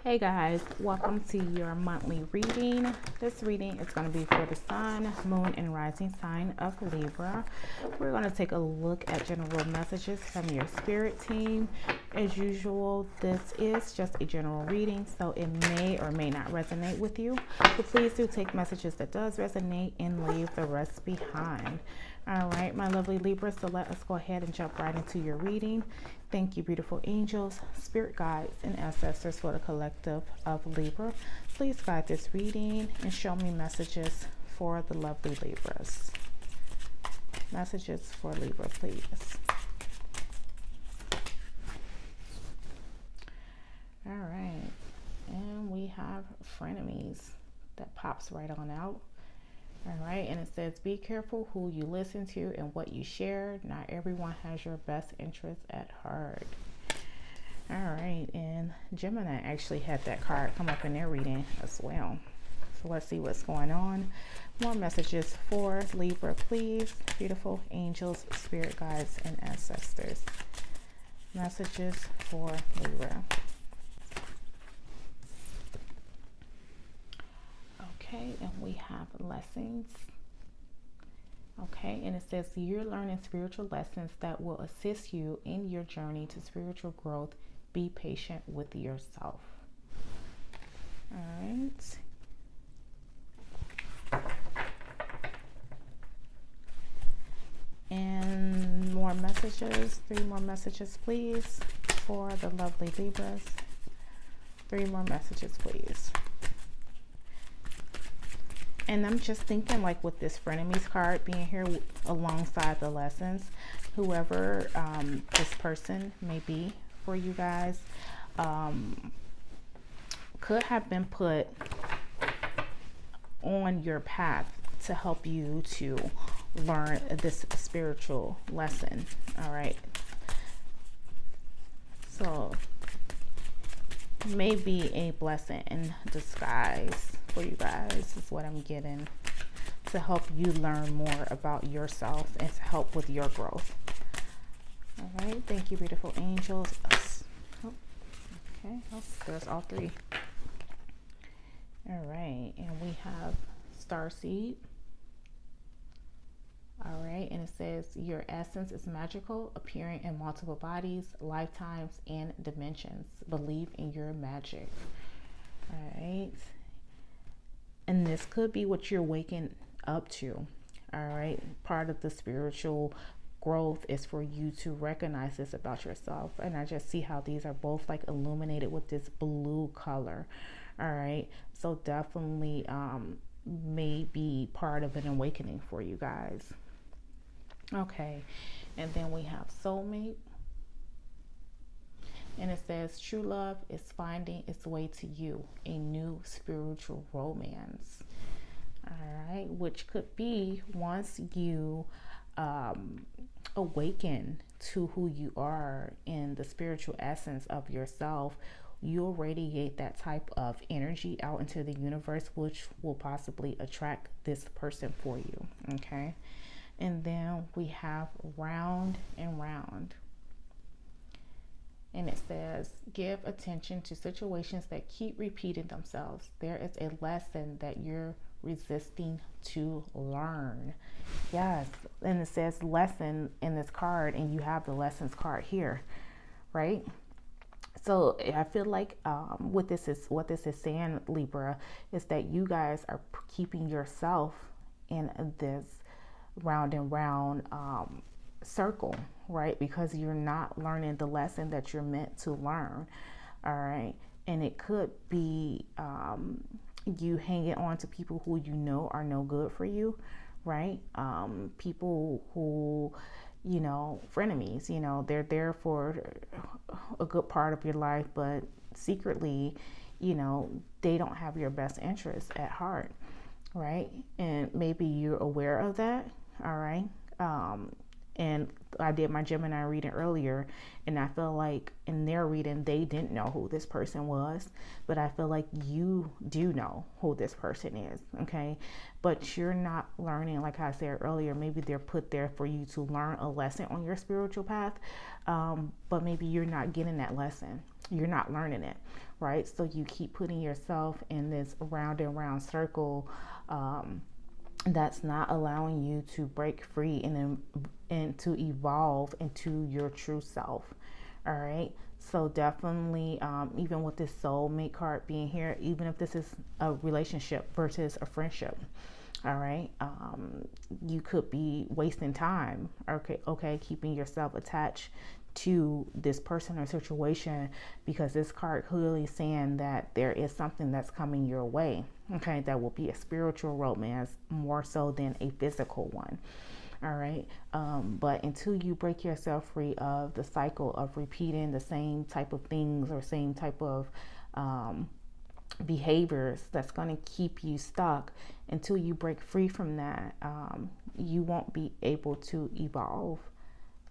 Hey guys, welcome to your monthly reading. This reading is going to be for the sun, moon, and rising sign of Libra. We're going to take a look at general messages from your spirit team. As usual, this is just a general reading, so it may or may not resonate with you. But please do take messages that does resonate and leave the rest behind. All right, my lovely Libra, so let us go ahead and jump right into your reading. Thank you, beautiful angels, spirit guides, and ancestors for the collective of Libra. Please guide this reading and show me messages for the lovely Libras. Messages for Libra, please. All right, and we have frenemies. That pops right on out. All right, and it says, be careful who you listen to and what you share. Not everyone has your best interests at heart. All right, and Gemini actually had that card come up in their reading as well. So let's see what's going on. More messages for Libra, please. Beautiful angels, spirit guides, and ancestors. Messages for Libra. Okay, and we have lessons. Okay, and it says you're learning spiritual lessons that will assist you in your journey to spiritual growth. Be patient with yourself. All right. And more messages. 3 more messages, please, for the lovely Libras. 3 more messages, please. And I'm just thinking, like, with this frenemies card being here alongside the lessons, whoever this person may be for you guys could have been put on your path to help you to learn this spiritual lesson. All right. So maybe a blessing in disguise for you guys is what I'm getting, to help you learn more about yourself and to help with your growth. All right, thank you, beautiful angels. Oh, okay, oh, there's all 3. All right, and we have Starseed. All right, and it says your essence is magical, appearing in multiple bodies, lifetimes, and dimensions. Believe in your magic. All right. And this could be what you're waking up to. All right. Part of the spiritual growth is for you to recognize this about yourself. And I just see how these are both like illuminated with this blue color. All right. So definitely may be part of an awakening for you guys. Okay. And then we have soulmate. And it says, true love is finding its way to you, a new spiritual romance. All right, which could be once you awaken to who you are in the spiritual essence of yourself, you'll radiate that type of energy out into the universe, which will possibly attract this person for you. Okay, and then we have round and round. And it says, give attention to situations that keep repeating themselves. There is a lesson that you're resisting to learn. Yes. And it says lesson in this card, and you have the lessons card here, right? So I feel like what this is saying, Libra, is that you guys are keeping yourself in this round and round circle, right? Because you're not learning the lesson that you're meant to learn. All right. And it could be you hanging on to people who you know are no good for you, right? People who, you know, frenemies, you know, they're there for a good part of your life, but secretly, you know, they don't have your best interests at heart, right? And maybe you're aware of that. All right. And I did my Gemini reading earlier, and I feel like in their reading, they didn't know who this person was, but I feel like you do know who this person is, okay? But you're not learning, like I said earlier, maybe they're put there for you to learn a lesson on your spiritual path, but maybe you're not getting that lesson. You're not learning it, right? So you keep putting yourself in this round and round circle, that's not allowing you to break free and to evolve into your true self. All right. So definitely, even with this soulmate card being here, even if this is a relationship versus a friendship, all right, you could be wasting time. Okay, keeping yourself attached to this person or situation, because this card clearly saying that there is something that's coming your way, okay, that will be a spiritual romance more so than a physical one. All right, but until you break yourself free of the cycle of repeating the same type of things or same type of behaviors that's going to keep you stuck, until you break free from that, you won't be able to evolve,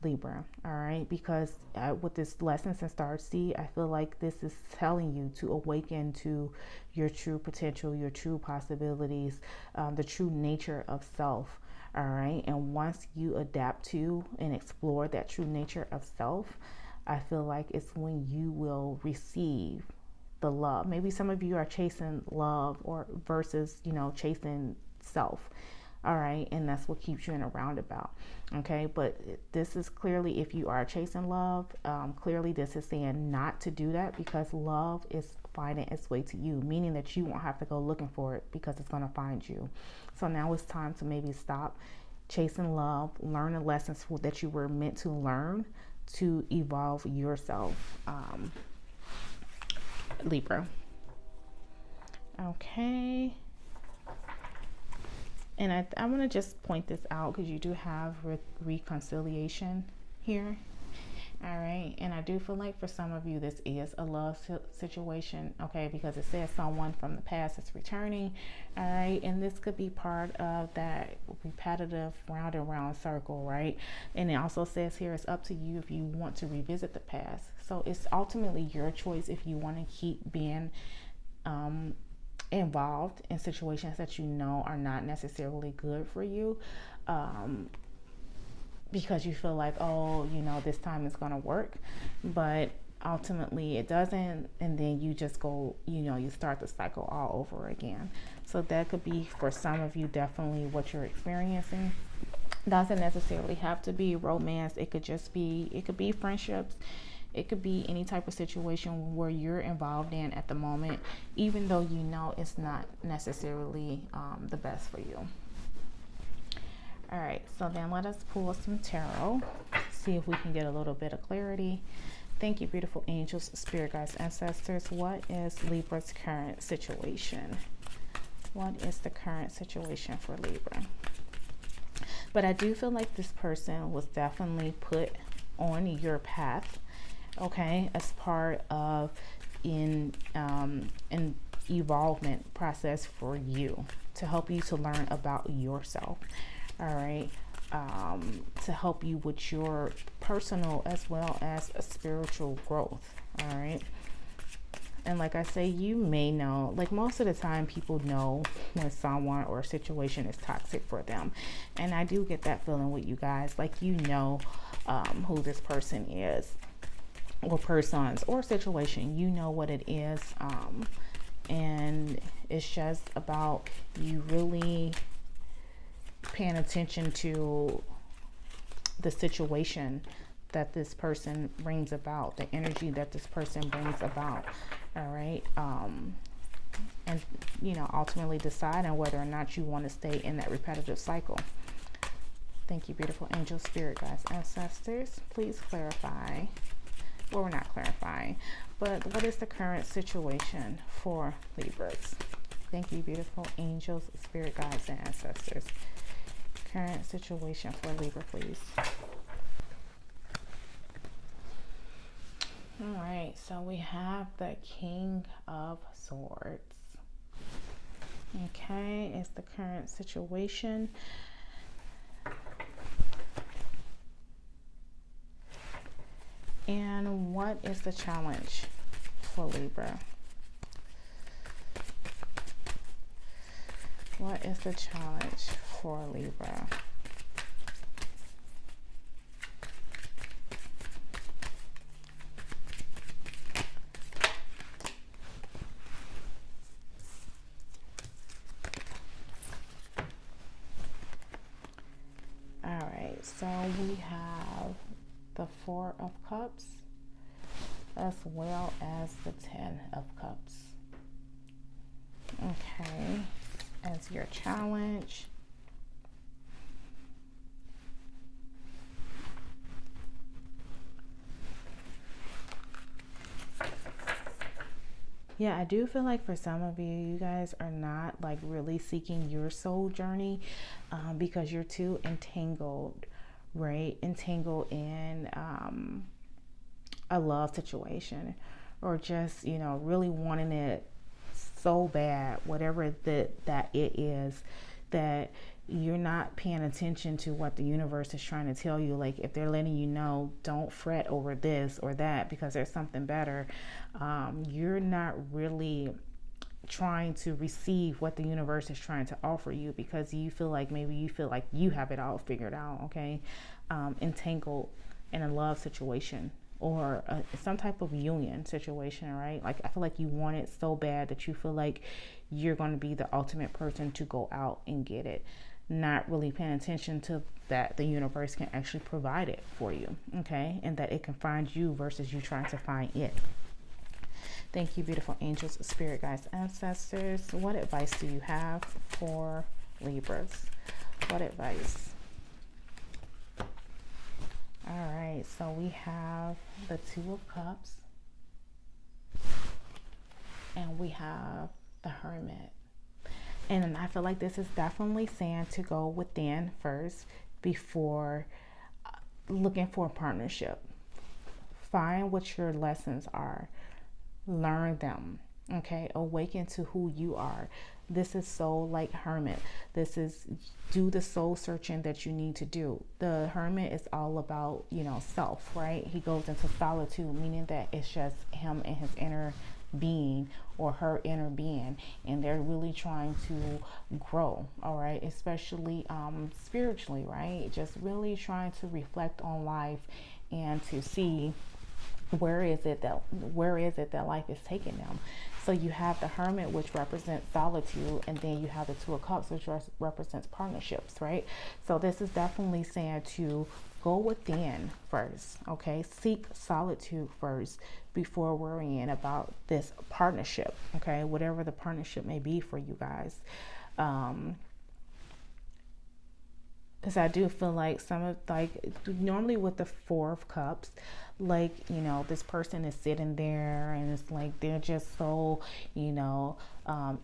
Libra. All right, because with this Lessons in Starseed, I feel like this is telling you to awaken to your true potential, your true possibilities, the true nature of self. All right, and once you adapt to and explore that true nature of self, I feel like it's when you will receive the love. Maybe some of you are chasing love or versus, chasing self. All right, and that's what keeps you in a roundabout. Okay, but this is clearly, if you are chasing love, clearly this is saying not to do that, because love is finding its way to you, meaning that you won't have to go looking for it because it's going to find you. So now it's time to maybe stop chasing love, learn the lessons that you were meant to learn to evolve yourself, Libra. Okay. And I want to just point this out because you do have reconciliation here. All right. And I do feel like for some of you, this is a love situation. Okay. Because it says someone from the past is returning. All right. And this could be part of that repetitive round and round circle. Right. And it also says here, it's up to you if you want to revisit the past. So it's ultimately your choice if you want to keep being involved in situations that you know are not necessarily good for you, because you feel like, oh, this time is going to work, but ultimately it doesn't, and then you just go, you start the cycle all over again. So that could be, for some of you, definitely what you're experiencing. Doesn't necessarily have to be romance. It could be friendships. It could be any type of situation where you're involved in at the moment, even though it's not necessarily the best for you. All right, so then let us pull some tarot, see if we can get a little bit of clarity. Thank you, beautiful angels, spirit guides, ancestors. What is Libra's current situation? What is the current situation for Libra? But I do feel like this person was definitely put on your path, okay, as part of an evolvement process for you, to help you to learn about yourself. All right, to help you with your personal as well as a spiritual growth. All right. And like I say, you may know, like most of the time people know when someone or a situation is toxic for them. And I do get that feeling with you guys, like who this person is, or persons or situation. You know what it is, and it's just about you really paying attention to the situation that this person brings about, the energy that this person brings about. All right, and ultimately deciding whether or not you want to stay in that repetitive cycle. Thank you, beautiful angels, spirit guides, ancestors. Please clarify. Well, we're not clarifying, but what is the current situation for Libras? Thank you, beautiful angels, spirit guides, and ancestors. Current situation for Libra, please. All right, so we have the King of Swords. Okay, it's the current situation. And what is the challenge for Libra? What is the challenge for Libra? All right, so we have the Four of Cups as well as the Ten of Cups. Okay, as your challenge. Yeah, I do feel like for some of you, you guys are not like really seeking your soul journey because you're too entangled, right? Entangled in a love situation, or just, you know, really wanting it so bad, whatever that it is, that you're not paying attention to what the universe is trying to tell you. Like if they're letting you know, don't fret over this or that because there's something better, you're not really trying to receive what the universe is trying to offer you because you feel like maybe you feel like you have it all figured out. Okay, entangled in a love situation or some type of union situation, right? Like I feel like you want it so bad that you feel like you're going to be the ultimate person to go out and get it, not really paying attention to that the universe can actually provide it for you, okay? And that it can find you versus you trying to find it. Thank you, beautiful angels, spirit guides, ancestors. What advice do you have for Libras? What advice? All right, so we have the Two of Cups and we have the Hermit. And I feel like this is definitely saying to go within first before looking for a partnership. Find what your lessons are. Learn them. Okay, awaken to who you are. This is so like Hermit. This is do the soul searching that you need to do. The Hermit is all about, you know, self, right? He goes into solitude, meaning that it's just him and his inner being or her inner being, and they're really trying to grow, all right, especially spiritually, right? Just really trying to reflect on life and to see where is it that life is taking them. So you have the Hermit, which represents solitude, and then you have the Two of Cups, which represents partnerships, right? So this is definitely saying to go within first, okay? Seek solitude first before worrying about this partnership, okay? Whatever the partnership may be for you guys. Because I do feel like some of, like, normally with the Four of Cups, like, you know, this person is sitting there and it's like they're just so, you know,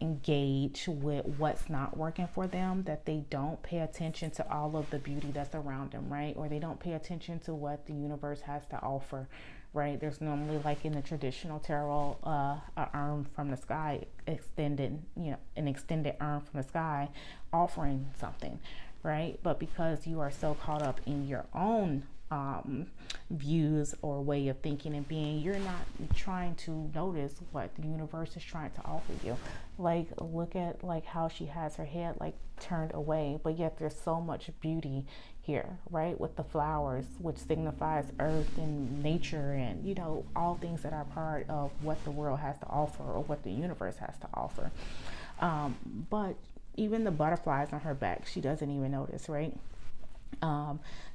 engaged with what's not working for them that they don't pay attention to all of the beauty that's around them, right? Or they don't pay attention to what the universe has to offer, right? There's normally, like in the traditional tarot, an arm from the sky extended, you know, an extended arm from the sky offering something, right? But because you are so caught up in your own views or way of thinking and being, you're not trying to notice what the universe is trying to offer you. Like, look at like how she has her head like turned away, but yet there's so much beauty here, right? With the flowers, which signifies earth and nature and, you know, all things that are part of what the world has to offer or what the universe has to offer. But even the butterflies on her back, she doesn't even notice, right?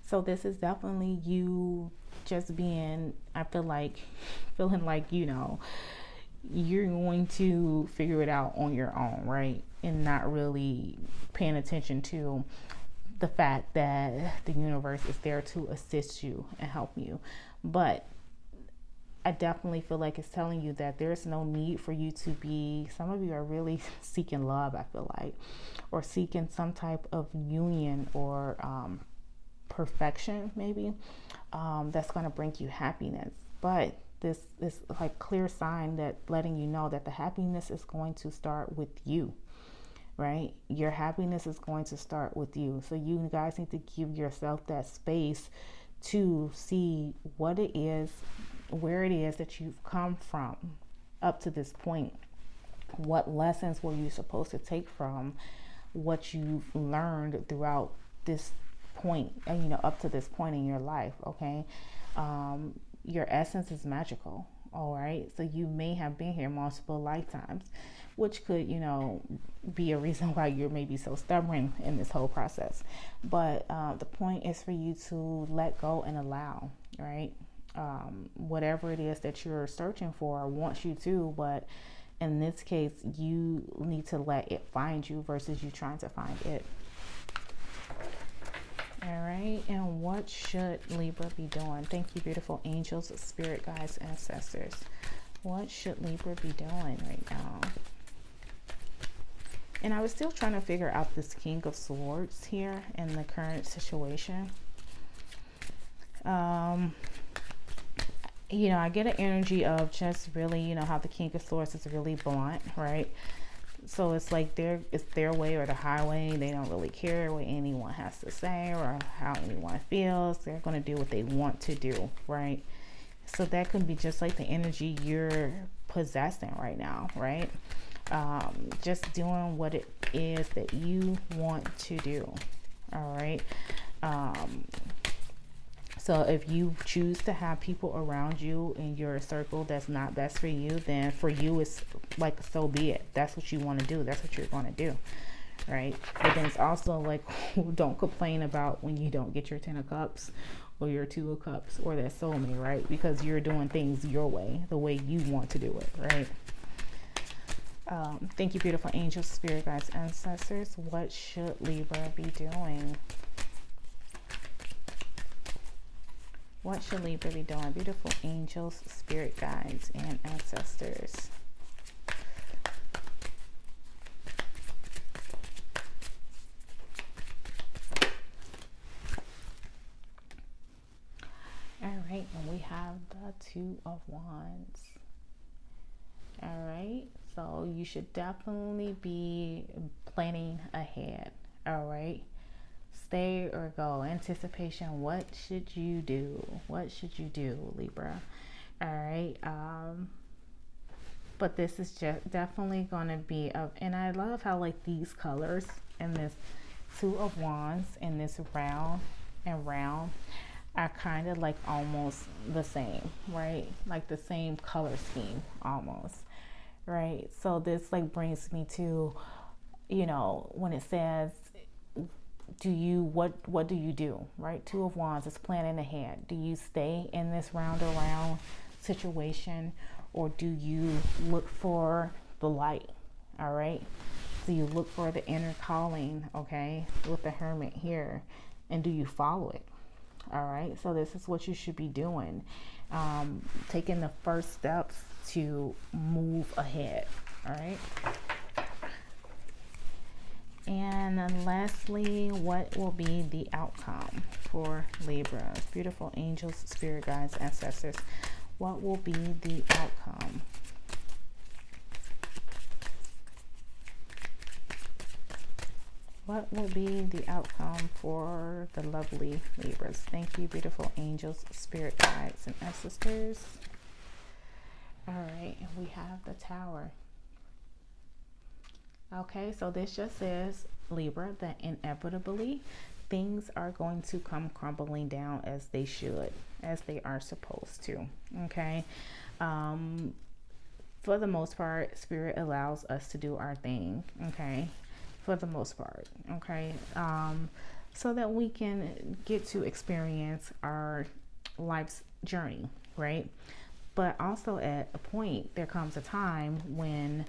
So this is definitely you just being, I feel like, feeling like, you know, you're going to figure it out on your own, right? And not really paying attention to the fact that the universe is there to assist you and help you. But I definitely feel like it's telling you that there's no need for you to be, some of you are really seeking love, I feel like, or seeking some type of union or perfection, maybe, that's going to bring you happiness. But this like clear sign that letting you know that the happiness is going to start with you, right? Your happiness is going to start with you. So you guys need to give yourself that space to see what it is, where it is that you've come from up to this point. What lessons were you supposed to take from what you've learned throughout this point, up to this point in your life? Okay. Your essence is magical. All right. So you may have been here multiple lifetimes, which could, be a reason why you're maybe so stubborn in this whole process. But the point is for you to let go and allow, right? Whatever it is that you're searching for wants you to, but in this case, you need to let it find you versus you trying to find it. All right. And what should Libra be doing? Thank you, beautiful angels, spirit guides, ancestors. What should Libra be doing right now? And I was still trying to figure out this King of Swords here in the current situation. I get an energy of just really, how the King of Swords is really blunt, right? So it's like it's their way or the highway. They don't really care what anyone has to say or how anyone feels. They're going to do what they want to do, right? So that could be just like the energy you're possessing right now, right? Just doing what it is that you want to do. All right. So if you choose to have people around you in your circle that's not best for you, then for you it's like, so be it. That's what you want to do. That's what you're going to do. Right. But then it's also like, don't complain about when you don't get your 10 of cups or your 2 of cups or that soulmate, right? Because you're doing things your way, the way you want to do it, right? Thank you, beautiful angels, spirit guides, ancestors. What should Libra be doing? What should Libra be doing? Beautiful angels, spirit guides, and ancestors. All right, and we have the 2 of Wands. All right, so you should definitely be planning ahead. All right. Stay or go. Anticipation. What should you do? What should you do, Libra? All right. But this is just definitely going to be of, and I love how like these colors and this 2 of Wands and this round and round are kind of like almost the same, right? Like the same color scheme almost, right? So this like brings me to, when it says, what do you do, right? 2 of Wands is planning ahead. Do you stay in this round around situation, or do you look for the light? All right. So you look for the inner calling, okay, with the Hermit here, and do you follow it? All right. So this is what you should be doing. Taking the first steps to move ahead. All right. And then lastly, what will be the outcome for Libra? Beautiful angels, spirit guides, ancestors. What will be the outcome? What will be the outcome for the lovely Libras? Thank you, beautiful angels, spirit guides, and ancestors. All right, and we have the Tower. Okay, so this just says, Libra, that inevitably things are going to come crumbling down as they should, as they are supposed to. Okay. For the most part, Spirit allows us to do our thing. Okay. For the most part. Okay. So that we can get to experience our life's journey, right? But also at a point, there comes a time when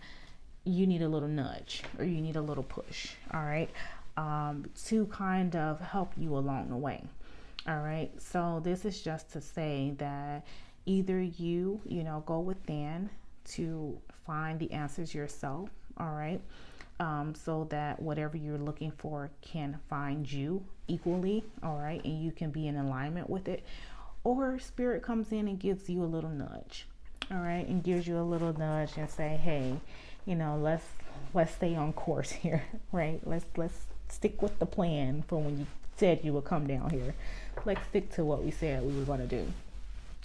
you need a little nudge or you need a little push, all right, to kind of help you along the way. All right. So this is just to say that either you go within to find the answers yourself. All right. So that whatever you're looking for can find you equally. All right. And you can be in alignment with it. Or Spirit comes in and gives you a little nudge. All right. And gives you a little nudge and say, hey, let's stay on course here, right? Let's stick with the plan for when you said you would come down here. Let's stick to what we said we were going to do.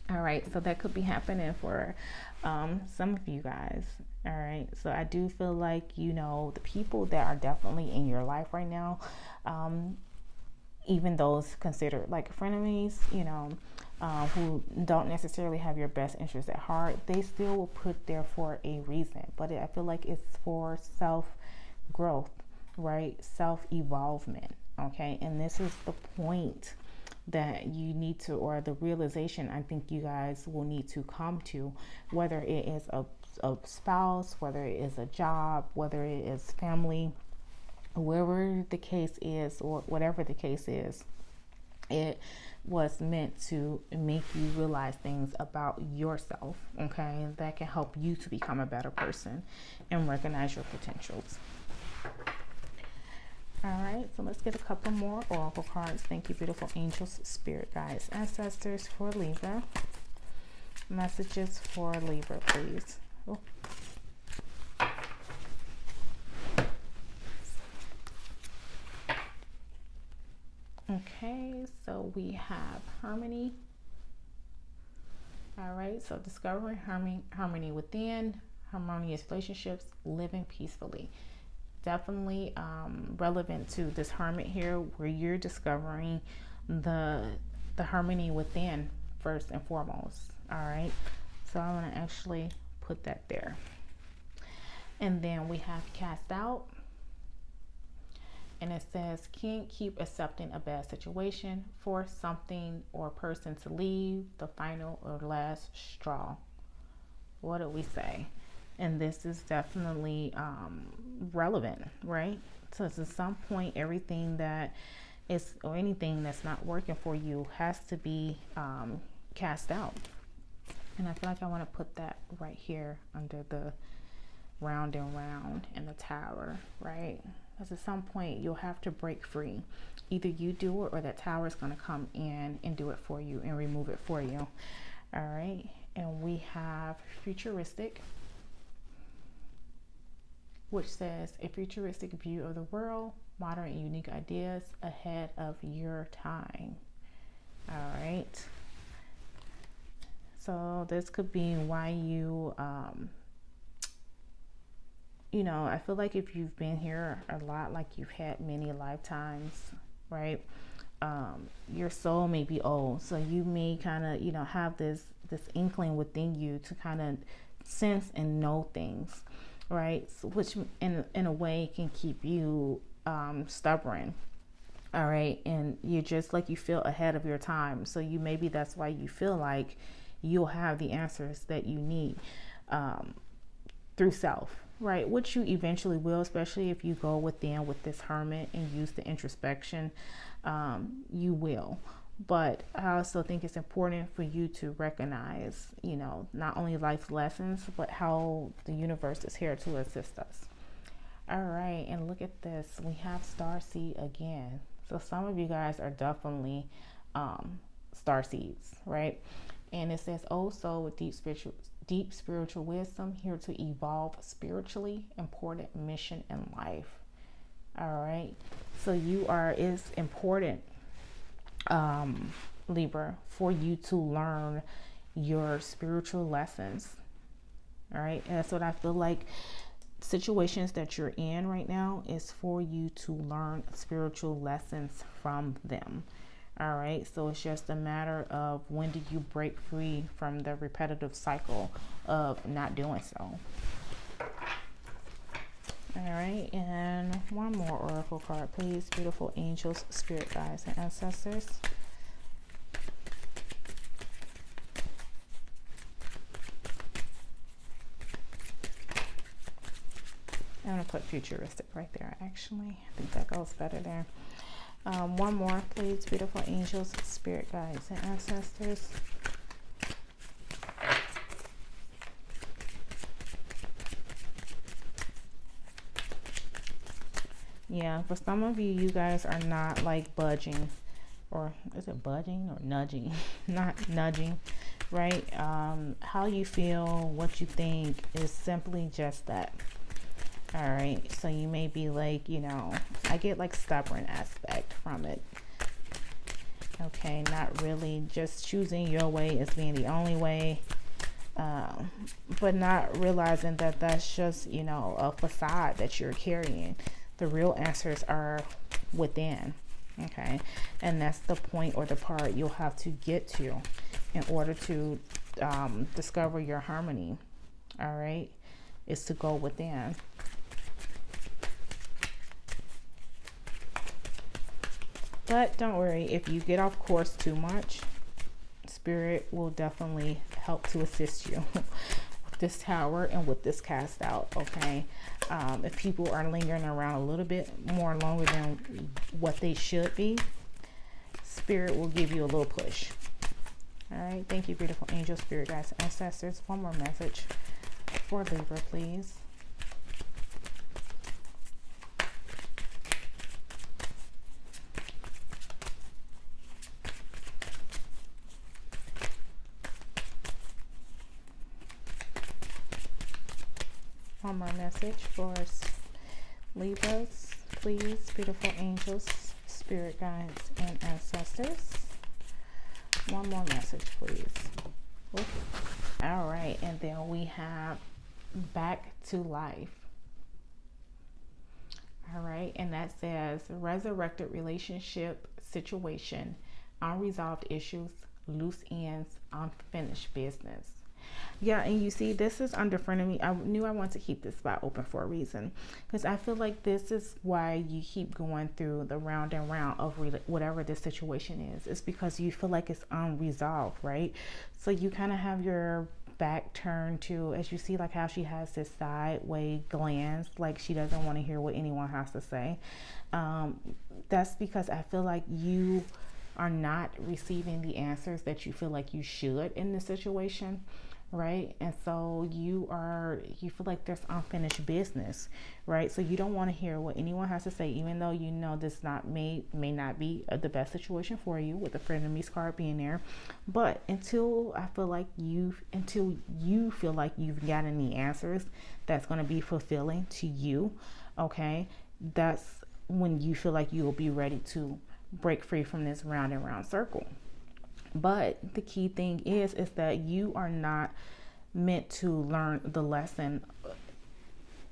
All right, so that could be happening for some of you guys. All right, so I do feel like, you know, the people that are definitely in your life right now, even those considered like frenemies, you know, who don't necessarily have your best interest at heart, they still will put there for a reason. But I feel like it's for self-growth, right? Self-evolvement, okay? And this is the point that you need to, or the realization I think you guys will need to come to, whether it is a spouse, whether it is a job, whether it is family, wherever the case is, or whatever the case is, it was meant to make you realize things about yourself, okay, that can help you to become a better person and recognize your potentials. All right, so let's get a couple more oracle cards. Thank you, beautiful angels, spirit guides, ancestors for Libra. Messages for Libra, please. Oh. Okay, so we have harmony. All right, so discovering harmony within, harmonious relationships, living peacefully. Definitely relevant to this hermit here, where you're discovering the harmony within first and foremost. All right, so I'm going to actually put that there. And then we have cast out. And it says, can't keep accepting a bad situation, force something or person to leave, the final or last straw. What do we say? And this is definitely relevant, right? So at some point, everything that is, or anything that's not working for you, has to be cast out. And I feel like I want to put that right here under the round and round and the tower, right? Because at some point you'll have to break free. Either you do it, or that tower is going to come in and do it for you and remove it for you. All right, and we have futuristic, which says a futuristic view of the world, modern and unique ideas ahead of your time. All right, so this could be why you you know, I feel like if you've been here a lot, like you've had many lifetimes, right? Your soul may be old, so you may kind of, you know, have this inkling within you to kind of sense and know things, right? So, which in a way can keep you stubborn, all right? And you're just like, you feel ahead of your time, so you, maybe that's why you feel like you'll have the answers that you need through self. Right, which you eventually will, especially if you go within with this hermit and use the introspection, you will. But I also think it's important for you to recognize, you know, not only life lessons, but how the universe is here to assist us. All right, and look at this. We have starseed again. So some of you guys are definitely starseeds, right? And it says, oh, soul with deep spiritual wisdom, here to evolve spiritually, important mission in life. All right, so it's important, Libra, for you to learn your spiritual lessons. All right, and that's what I feel like. Situations that you're in right now is for you to learn spiritual lessons from them. All right, so it's just a matter of when do you break free from the repetitive cycle of not doing so. All right, and one more oracle card, please. Beautiful angels, spirit guides, and ancestors. I'm going to put futuristic right there, actually. I think that goes better there. One more, please. Beautiful angels, spirit guides, and ancestors. Yeah, for some of you, you guys are not like budging, or is it budging or nudging? Not nudging, right? How you feel, what you think is simply just that. All right, so you may be like, you know, I get like stubborn aspect from it. Okay, not really just choosing your way as being the only way, but not realizing that that's just, you know, a facade that you're carrying. The real answers are within. Okay, and that's the point or the part you'll have to get to in order to discover your harmony. All right, is to go within. But don't worry, if you get off course too much, Spirit will definitely help to assist you with this tower and with this cast out. Okay, if people are lingering around a little bit more longer than what they should be, Spirit will give you a little push. All right, thank you, beautiful angels, spirit guides, ancestors. One more message for Libra, please. One more message for Libras, please, beautiful angels, spirit guides, and ancestors. One more message, please. Oops. All right, and then we have back to life. All right, and that says resurrected relationship situation, unresolved issues, loose ends, unfinished business. Yeah, and you see, this is under front of me. I knew I wanted to keep this spot open for a reason, because I feel like this is why you keep going through the round and round of whatever this situation is. It's because you feel like it's unresolved, right? So you kind of have your back turned to, as you see, like how she has this sideway glance, like she doesn't want to hear what anyone has to say. That's because I feel like you are not receiving the answers that you feel like you should in this situation, right? And so you feel like there's unfinished business, right? So you don't want to hear what anyone has to say, even though you know this may not be the best situation for you, with the frenemies card being there. But until you feel like you've gotten the answers that's going to be fulfilling to you, okay, that's when you feel like you will be ready to break free from this round and round circle. But the key thing is that you are not meant to learn the lesson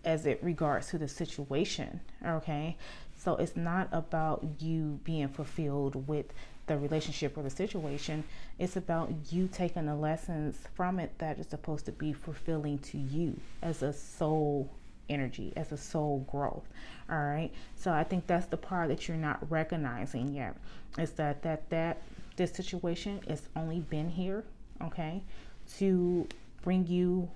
as it regards to the situation. Okay, so it's not about you being fulfilled with the relationship or the situation. It's about you taking the lessons from it that is supposed to be fulfilling to you as a soul energy, as a soul growth. All right, so I think that's the part that you're not recognizing yet, is that this situation has only been here, okay, to bring you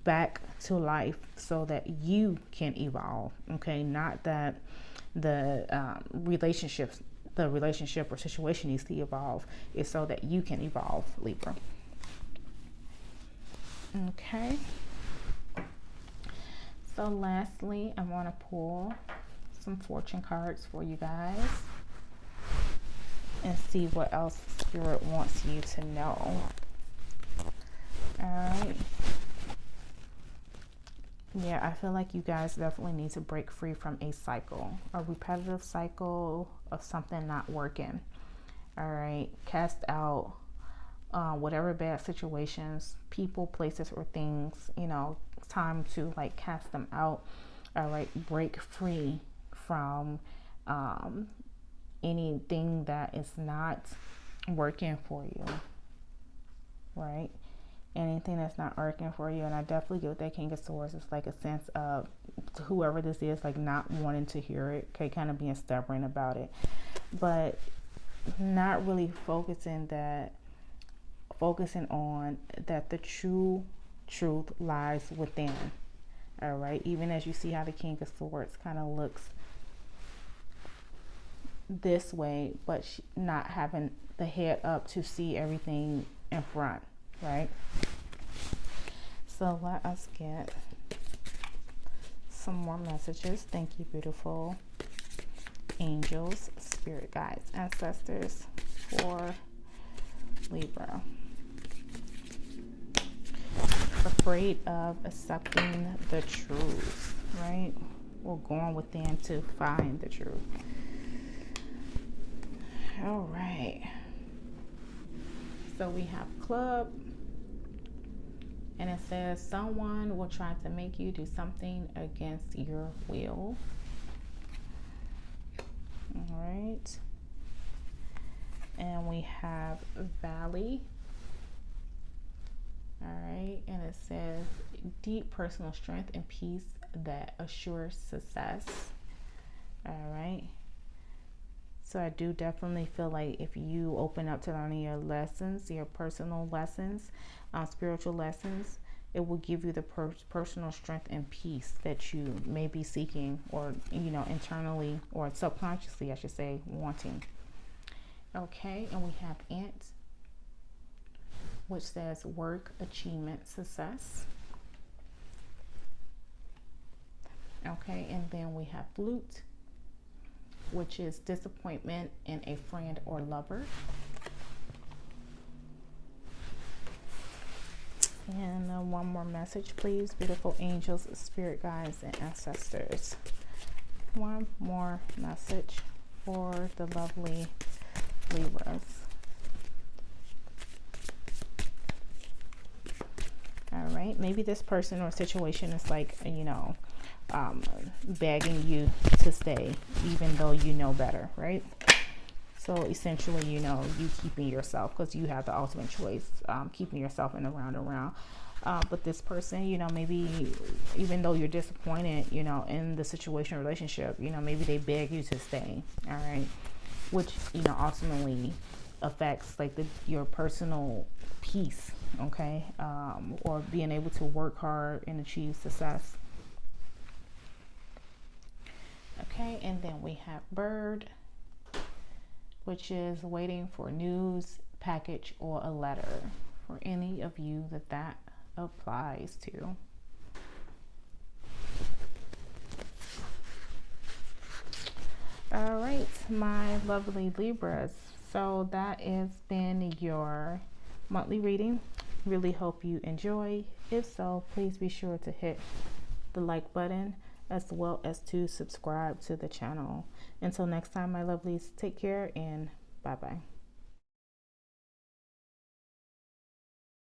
back to life so that you can evolve, okay? Not that the relationship or situation needs to evolve. It's so that you can evolve, Libra. Okay. So lastly, I want to pull some fortune cards for you guys and see what else Spirit wants you to know. All right. Yeah, I feel like you guys definitely need to break free from a repetitive cycle of something not working. All right. Cast out whatever bad situations, people, places, or things, time to like cast them out. All right. Break free from anything that is not working for you, right? Anything that's not working for you. And I definitely get with that King of Swords. It's like a sense of whoever this is, like not wanting to hear it, okay, kind of being stubborn about it, but not really focusing on that the true truth lies within. All right, even as you see how the King of Swords kind of looks this way, but not having the head up to see everything in front, right? So let us get some more messages. Thank you, beautiful angels, spirit guides, ancestors, for Libra. Afraid of accepting the truth. right? Or going within to find the truth. All right. So we have Club, and it says someone will try to make you do something against your will. All right. And we have Valley. All right. And it says deep personal strength and peace that assures success. All right. So I do definitely feel like if you open up to learning your lessons, your personal lessons, spiritual lessons, it will give you the personal strength and peace that you may be seeking, or, you know, internally or subconsciously, I should say, wanting. Okay, and we have Ant, which says work, achievement, success. Okay, and then we have Flute, which is disappointment in a friend or lover. And one more message, please, beautiful angels, spirit guides, and ancestors. One more message for the lovely Libras. All right, maybe this person or situation is like, you know, begging you to stay even though you know better, right? So essentially, you know, you keeping yourself, because you have the ultimate choice, keeping yourself in the round and round. But this person, you know, maybe even though you're disappointed, you know, in the situation or relationship, you know, maybe they beg you to stay. All right, which, you know, ultimately affects like your personal peace, okay, or being able to work hard and achieve success. Okay, and then we have Bird, which is waiting for news, package, or a letter, for any of you that applies to. All right, my lovely Libras. So that has been your monthly reading. Really hope you enjoy. If so, please be sure to hit the like button, as well as to subscribe to the channel. Until next time, my lovelies, take care and bye-bye.